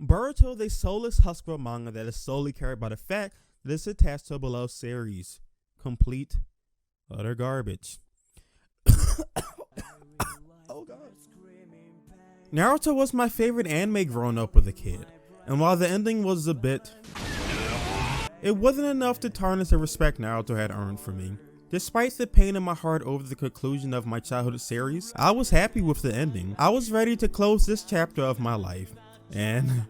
Boruto is a soulless husk of a manga that is solely carried by the fact that it's attached to a beloved series. Complete utter garbage. Oh god. Naruto was my favorite anime growing up as a kid, and while the ending was a bit, it wasn't enough to tarnish the respect Naruto had earned for me. Despite the pain in my heart over the conclusion of my childhood series, I was happy with the ending. I was ready to close this chapter of my life, and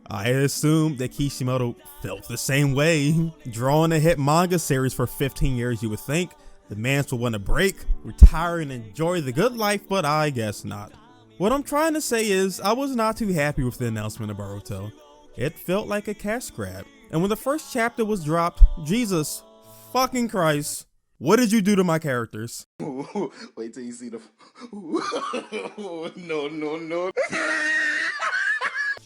I assumed that Kishimoto felt the same way. Drawing a hit manga series for 15 years, you would think the man would want to break, retire, and enjoy the good life, but I guess not. What I'm trying to say is, I was not too happy with the announcement of Boruto. It felt like a cash grab. And when the first chapter was dropped, Jesus fucking Christ, what did you do to my characters? Wait till you see the... No.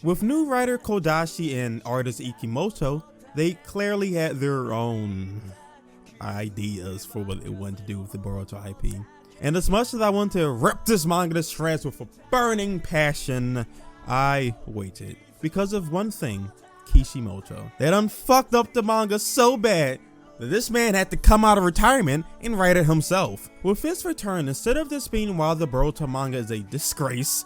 With new writer Kodachi and artist Ikemoto, they clearly had their own ideas for what they wanted to do with the Boruto IP. And as much as I want to rip this manga to shreds with a burning passion, I waited. Because of one thing, Kishimoto. They done fucked up the manga so bad that this man had to come out of retirement and write it himself. With his return, instead of this being why the Boruto manga is a disgrace,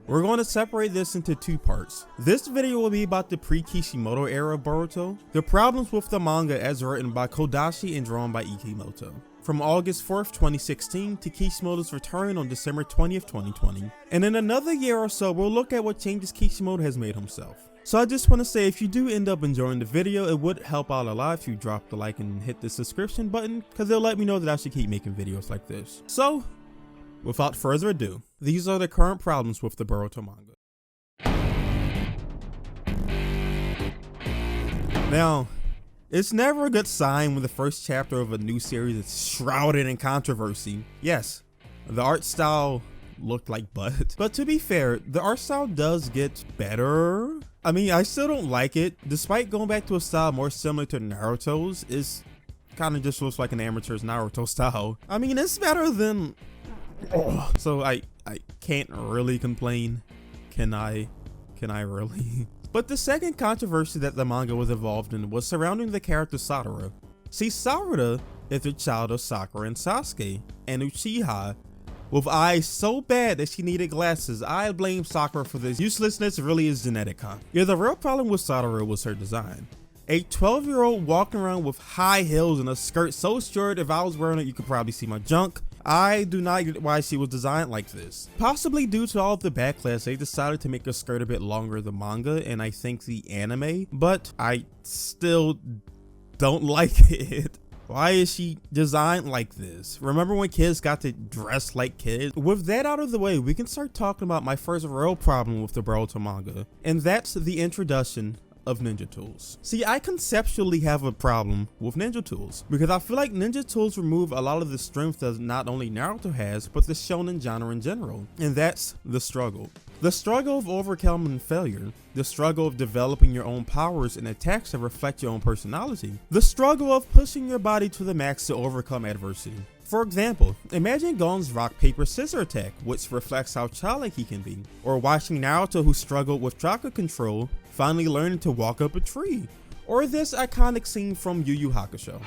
we're going to separate this into two parts. This video will be about the pre-Kishimoto era of Boruto, the problems with the manga as written by Kodachi and drawn by Ikemoto, from August 4th, 2016 to Kishimoto's return on December 20th, 2020. And in another year or so, we'll look at what changes Kishimoto has made himself. So I just want to say, if you do end up enjoying the video, it would help out a lot if you drop the like and hit the subscription button, because it'll let me know that I should keep making videos like this. So, without further ado, these are the current problems with the Boruto manga. Now, it's never a good sign when the first chapter of a new series is shrouded in controversy. Yes, the art style looked like butt, but to be fair, the art style does get better. I mean, I still don't like it, despite going back to a style more similar to Naruto's. It's kind of just looks like an amateur's Naruto style. I mean, it's better than... So I can't really complain. Can I really? But the second controversy that the manga was involved in was surrounding the character Sakura. See, Sakura is the child of Sakura and Sasuke, and Uchiha, with eyes so bad that she needed glasses. I blame Sakura for this. Uselessness really is genetic, huh? Yeah, the real problem with Sakura was her design. A 12-year-old walking around with high heels and a skirt so short if I was wearing it you could probably see my junk. I do not get why she was designed like this. Possibly due to all of the backlash, they decided to make her skirt a bit longer than manga and I think the anime, but I still don't like it. Why is she designed like this? Remember when kids got to dress like kids? With that out of the way, we can start talking about my first real problem with the Boruto manga, and that's the introduction of ninja tools. See, I conceptually have a problem with ninja tools because I feel like ninja tools remove a lot of the strength that not only Naruto has, but the shonen genre in general, and that's the struggle. The struggle of overcoming failure, the struggle of developing your own powers and attacks that reflect your own personality, the struggle of pushing your body to the max to overcome adversity. For example, imagine Gon's rock paper scissors attack, which reflects how childlike he can be, or watching Naruto, who struggled with chakra control, finally learning to walk up a tree, or this iconic scene from Yu Yu Hakusho.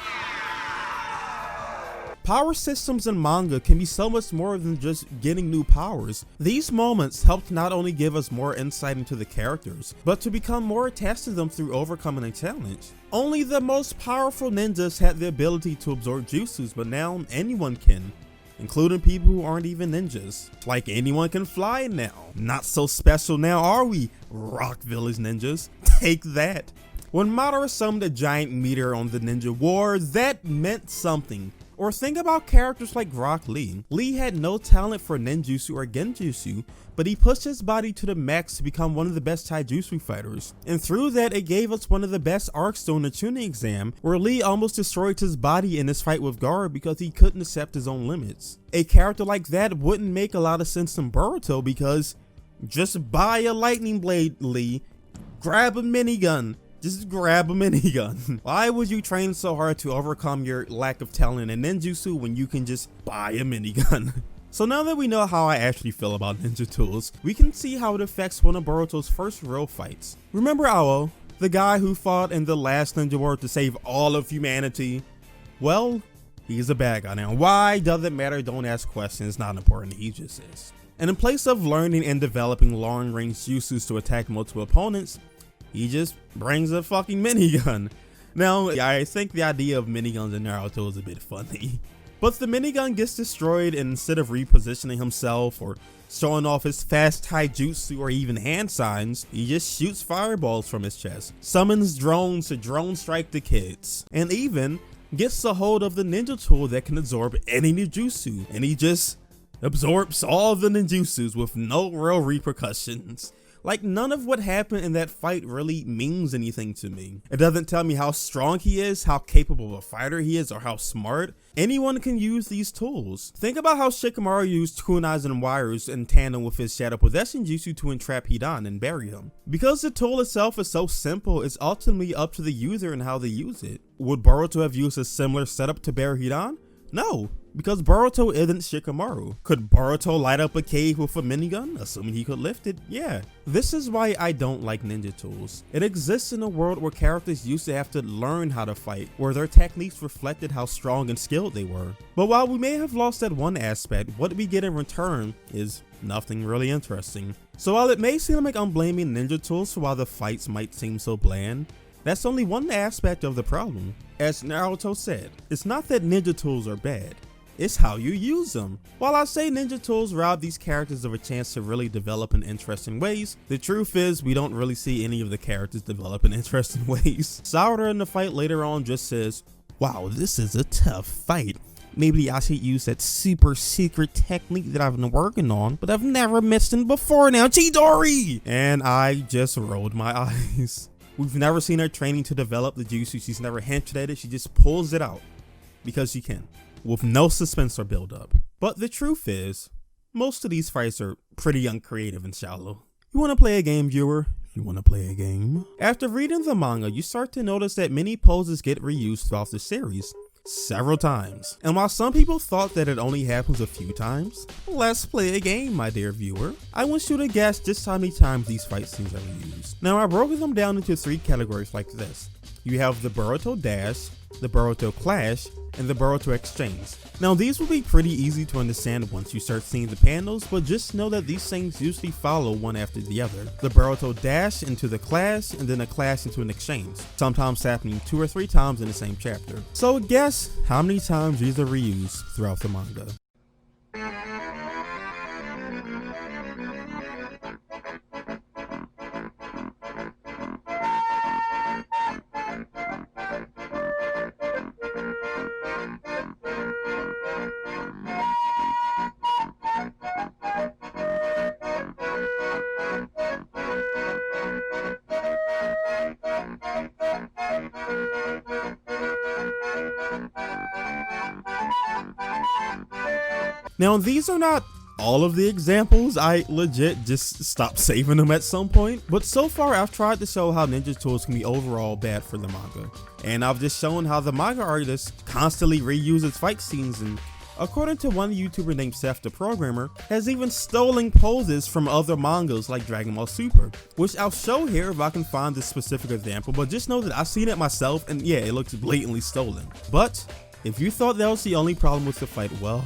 Power systems in manga can be so much more than just getting new powers. These moments helped not only give us more insight into the characters, but to become more attached to them through overcoming a challenge. Only the most powerful ninjas had the ability to absorb jutsus, but now anyone can, including people who aren't even ninjas. Like anyone can fly now. Not so special now, are we, Rock Village ninjas? Take that. When Madara summoned a giant meteor on the ninja war, that meant something. Or think about characters like Rock Lee. Lee had no talent for ninjutsu or genjutsu, but he pushed his body to the max to become one of the best taijutsu fighters. And through that, it gave us one of the best arcs during the Chunin exam, where Lee almost destroyed his body in his fight with Gaara because he couldn't accept his own limits. A character like that wouldn't make a lot of sense in Boruto because just buy a lightning blade, Lee, grab a minigun. Just grab a minigun. Why would you train so hard to overcome your lack of talent in ninjutsu when you can just buy a minigun? So now that we know how I actually feel about ninja tools, we can see how it affects one of Boruto's first real fights. Remember Awo, the guy who fought in the last Ninja War to save all of humanity? Well, he's a bad guy now. Why? Doesn't matter, don't ask questions, not important, he just is. And in place of learning and developing long-range jutsus to attack multiple opponents, he just brings a fucking minigun. Now, I think the idea of miniguns in Naruto is a bit funny. But the minigun gets destroyed, and instead of repositioning himself or showing off his fast taijutsu or even hand signs, he just shoots fireballs from his chest, summons drones to drone strike the kids, and even gets a hold of the ninja tool that can absorb any ninjutsu, and he just absorbs all the ninjutsus with no real repercussions. Like, none of what happened in that fight really means anything to me. It doesn't tell me how strong he is, how capable of a fighter he is, or how smart. Anyone can use these tools. Think about how Shikamaru used kunais and wires in tandem with his shadow possession jutsu to entrap Hidan and bury him. Because the tool itself is so simple, it's ultimately up to the user and how they use it. Would Boruto have used a similar setup to bury Hidan? No, because Boruto isn't Shikamaru. Could Boruto light up a cave with a minigun, assuming he could lift it? Yeah. This is why I don't like ninja tools. It exists in a world where characters used to have to learn how to fight, where their techniques reflected how strong and skilled they were. But while we may have lost that one aspect, what we get in return is nothing really interesting. So while it may seem like I'm blaming ninja tools for why the fights might seem so bland, that's only one aspect of the problem. As Naruto said, it's not that ninja tools are bad, it's how you use them. While I say ninja tools rob these characters of a chance to really develop in interesting ways, the truth is we don't really see any of the characters develop in interesting ways. Sakura in the fight later on just says, "Wow, this is a tough fight. Maybe I should use that super secret technique that I've been working on, but I've never mentioned before now, Chidori!" And I just rolled my eyes. We've never seen her training to develop the jutsu, she's never hinted at it, she just pulls it out because she can, with no suspense or build up. But the truth is, most of these fights are pretty uncreative and shallow. You want to play a game, viewer? You want to play a game? After reading the manga, you start to notice that many poses get reused throughout the series, several times. And while some people thought that it only happens a few times, let's play a game, my dear viewer. I want you to guess just how many times these fight scenes are reused. Now, I broke them down into 3 categories like this. You have the Boruto Dash, the Boruto Clash, and the Boruto Exchange. Now, these will be pretty easy to understand once you start seeing the panels, but just know that these things usually follow one after the other. The Boruto Dash into the Clash, and then a Clash into an Exchange, sometimes happening 2 or 3 times in the same chapter. So guess how many times these are reused throughout the manga. Now, these are not all of the examples. I legit just stopped saving them at some point. But so far, I've tried to show how ninja tools can be overall bad for the manga. And I've just shown how the manga artist constantly reuses fight scenes, and according to one YouTuber named Seth the Programmer, has even stolen poses from other mangas like Dragon Ball Super, which I'll show here if I can find this specific example, but just know that I've seen it myself, and yeah, it looks blatantly stolen. But if you thought that was the only problem with the fight, well,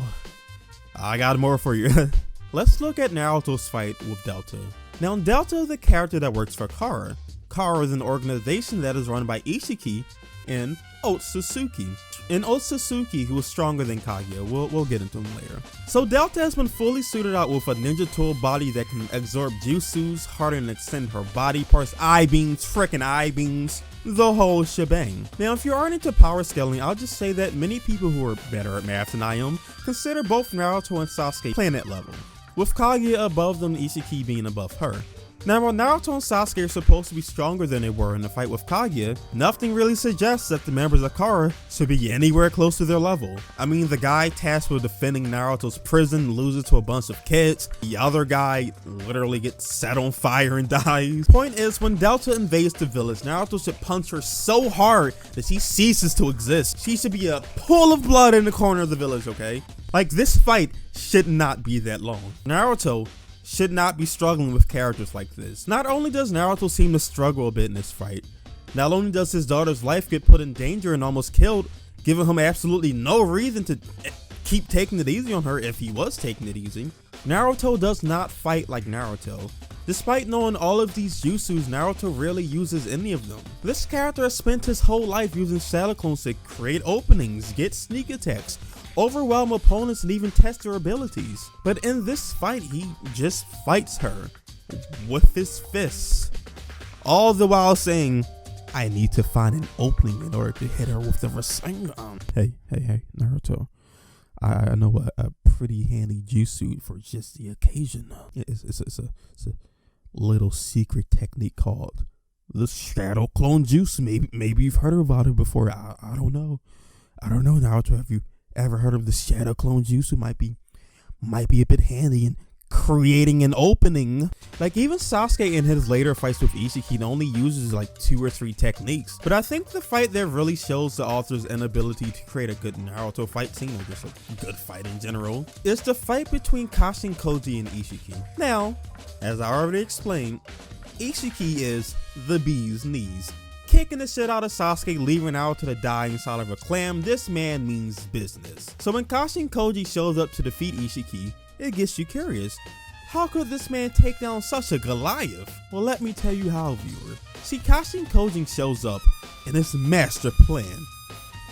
I got more for you. Let's look at Naruto's fight with Delta. Now, Delta is the character that works for Kara. Kara is an organization that is run by Isshiki and Otsutsuki. And Otsutsuki, who is stronger than Kaguya, we'll get into him later. So Delta has been fully suited out with a ninja tool body that can absorb jutsus, harden and extend her body parts, I-beams, frickin' I-beams, the whole shebang. Now, if you aren't into power scaling, I'll just say that many people who are better at math than I am consider both Naruto and Sasuke planet level, with Kaguya above them and Isshiki being above her. Now, while Naruto and Sasuke are supposed to be stronger than they were in the fight with Kaguya, nothing really suggests that the members of Kara should be anywhere close to their level. I mean, the guy tasked with defending Naruto's prison loses to a bunch of kids. The other guy literally gets set on fire and dies. Point is, when Delta invades the village, Naruto should punch her so hard that she ceases to exist. She should be a pool of blood in the corner of the village, okay? Like, this fight should not be that long. Naruto should not be struggling with characters like this. Not only does Naruto seem to struggle a bit in this fight, not only does his daughter's life get put in danger and almost killed, giving him absolutely no reason to keep taking it easy on her if he was taking it easy. Naruto does not fight like Naruto. Despite knowing all of these jutsus, Naruto rarely uses any of them. This character has spent his whole life using shadow clones to create openings, get sneak attacks, overwhelm opponents, and even test their abilities. But in this fight, he just fights her with his fists, all the while saying, I need to find an opening in order to hit her with the Rasengan. Hey, Naruto. I know a pretty handy jutsu for just the occasion. It's a little secret technique called the shadow clone jutsu. Maybe you've heard about it before. I don't know. Naruto, have you ever heard of the shadow clone jutsu? Might be a bit handy in creating an opening. Like, even Sasuke in his later fights with Isshiki only uses like 2 or 3 techniques. But I think the fight there really shows the author's inability to create a good Naruto fight scene, or just a good fight in general. It's the fight between Kashin Koji and Isshiki. Now, as I already explained, Isshiki is the bee's knees. Kicking the shit out of Sasuke, leaving Naruto to die inside of a clam. This man means business. So when Kashin Koji shows up to defeat Isshiki, it gets you curious. How could this man take down such a Goliath? Well, let me tell you how, viewer. See, Kashin Koji shows up, and his master plan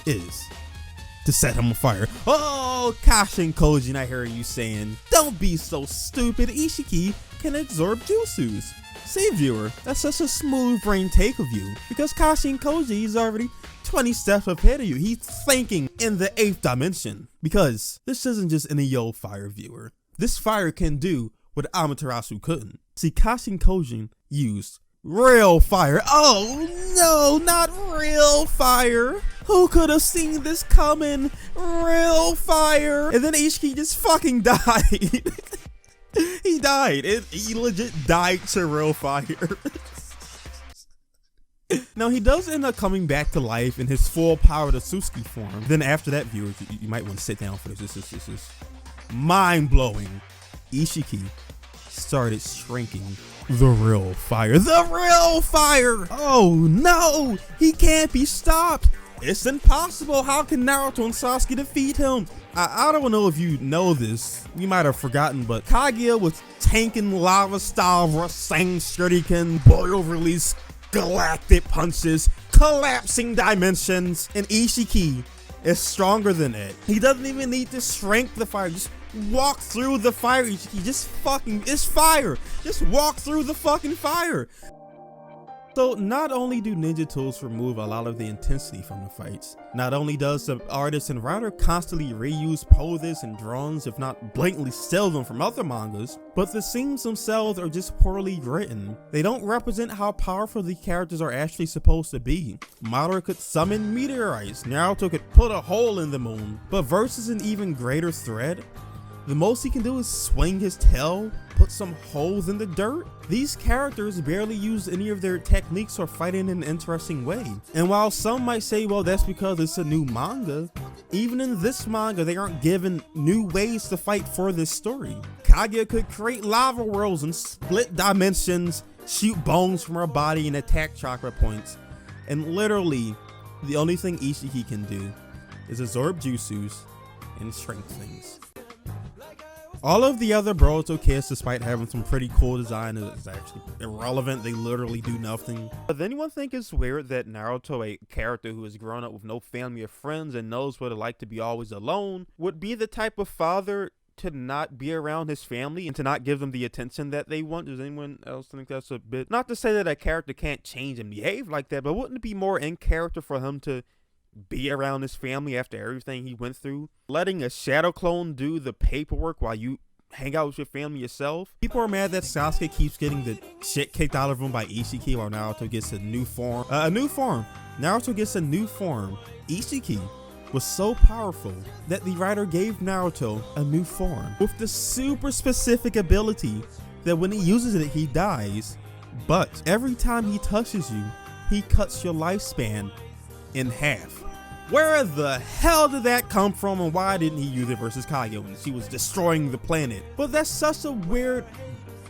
is to set him on fire. Oh, Kashin Koji, and I hear you saying, don't be so stupid, Isshiki can absorb jutsus. See, viewer, that's such a smooth brain take of you, because Kashin Koji is already 20 steps ahead of you. He's thinking in the 8th dimension, because this isn't just any old fire, viewer. This fire can do what Amaterasu couldn't. See, Kashin Koji used real fire. Oh no, not real fire. Who could have seen this coming? Real fire. And then Isshiki just fucking died. He died. He legit died to real fire. Now, he does end up coming back to life in his full power Tatsuki form. Then after that, viewers, you might want to sit down for this. This is mind-blowing. Isshiki started shrinking. The real fire. The real fire! Oh no! He can't be stopped! It's impossible! How can Naruto and Sasuke defeat him? I don't know if you know this, you might have forgotten, but Kaguya was tanking lava style Rasengan Shuriken, boil release, galactic punches, collapsing dimensions, and Isshiki is stronger than it. He doesn't even need to shrink the fire, just walk through the fire. Isshiki, just fucking, it's fire. Just walk through the fucking fire. So not only do ninja tools remove a lot of the intensity from the fights, not only does the artist and writer constantly reuse poses and drawings, if not blatantly steal them from other mangas, but the scenes themselves are just poorly written. They don't represent how powerful the characters are actually supposed to be. Madara could summon meteorites, Naruto could put a hole in the moon, but versus an even greater threat, the most he can do is swing his tail, put some holes in the dirt. These characters barely use any of their techniques or fight in an interesting way. And while some might say, well, that's because it's a new manga, even in this manga, they aren't given new ways to fight for this story. Kaguya could create lava worlds and split dimensions, shoot bones from her body and attack chakra points. And literally, the only thing Isshiki can do is absorb jutsus and shrink things. All of the other Boruto kids, despite having some pretty cool design, is actually irrelevant. They literally do nothing. Does anyone think it's weird that Naruto, a character who has grown up with no family or friends and knows what it's like to be always alone, would be the type of father to not be around his family and to not give them the attention that they want? Does anyone else think that's a bit, not to say that a character can't change and behave like that, but wouldn't it be more in character for him to be around his family after everything he went through? Letting a shadow clone do the paperwork while you hang out with your family yourself? People are mad that Sasuke keeps getting the shit kicked out of him by Isshiki while Naruto gets a new form. Naruto gets a new form. Isshiki was so powerful that the writer gave Naruto a new form with the super specific ability that when he uses it, he dies. But every time he touches you, he cuts your lifespan in half. Where the hell did that come from, and why didn't he use it versus Kage when she was destroying the planet? But that's such a weird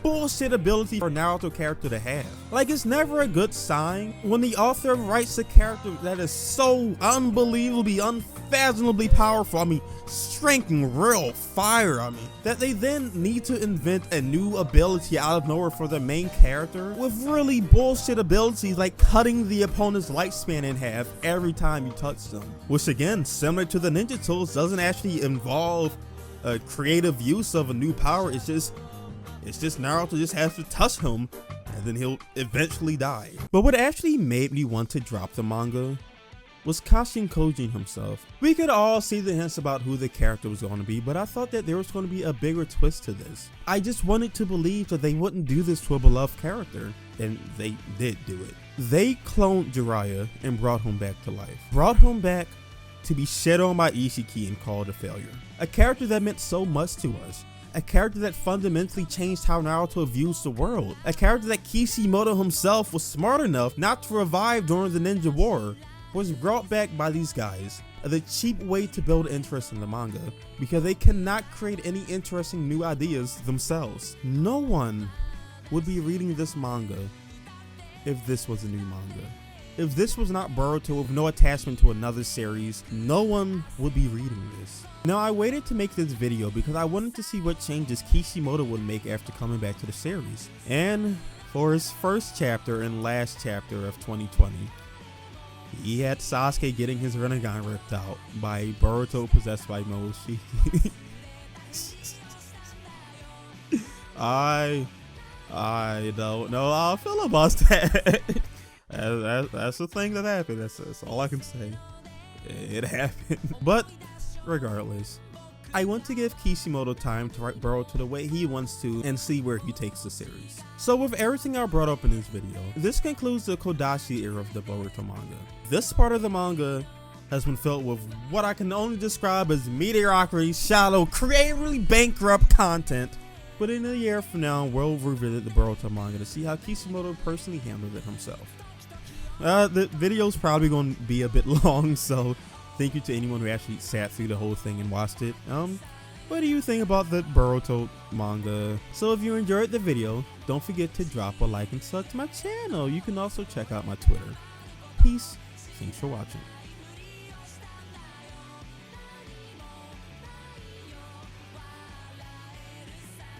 bullshit ability for a Naruto character to have. Like, it's never a good sign when the author writes a character that is so unbelievably, unfathomably powerful, I mean, strength and real fire, I mean, that they then need to invent a new ability out of nowhere for the main character with really bullshit abilities like cutting the opponent's lifespan in half every time you touch them. Which again, similar to the ninja tools, doesn't actually involve a creative use of a new power. It's just Naruto just has to touch him and then he'll eventually die. But what actually made me want to drop the manga was Kashin Koji himself. We could all see the hints about who the character was going to be, but I thought that there was going to be a bigger twist to this. I just wanted to believe that they wouldn't do this to a beloved character, and they did do it. They cloned Jiraiya and brought him back to life. Brought him back to be shed on by Isshiki and called a failure. A character that meant so much to us. A character that fundamentally changed how Naruto views the world. A character that Kishimoto himself was smart enough not to revive during the Ninja War, was brought back by these guys. The cheap way to build interest in the manga, because they cannot create any interesting new ideas themselves. No one would be reading this manga if this was a new manga. If this was not Boruto with no attachment to another series, no one would be reading this. Now, I waited to make this video because I wanted to see what changes Kishimoto would make after coming back to the series. And for his first chapter and last chapter of 2020, he had Sasuke getting his Rinnegan ripped out by Boruto possessed by Moshi. I don't know how I feel about that. That's the thing that happened. That's all I can say. It happened. But regardless, I want to give Kishimoto time to write Boruto the way he wants to and see where he takes the series. So with everything I brought up in this video, this concludes the Kodachi era of the Boruto manga. This part of the manga has been filled with what I can only describe as mediocrity, shallow, creatively bankrupt content. But in a year from now, we'll revisit the Boruto manga to see how Kishimoto personally handled it himself. The video's probably going to be a bit long, so thank you to anyone who actually sat through the whole thing and watched it. What do you think about the Boruto manga? So if you enjoyed the video, don't forget to drop a like and sub to my channel. You can also check out my Twitter. Peace. Thanks for watching.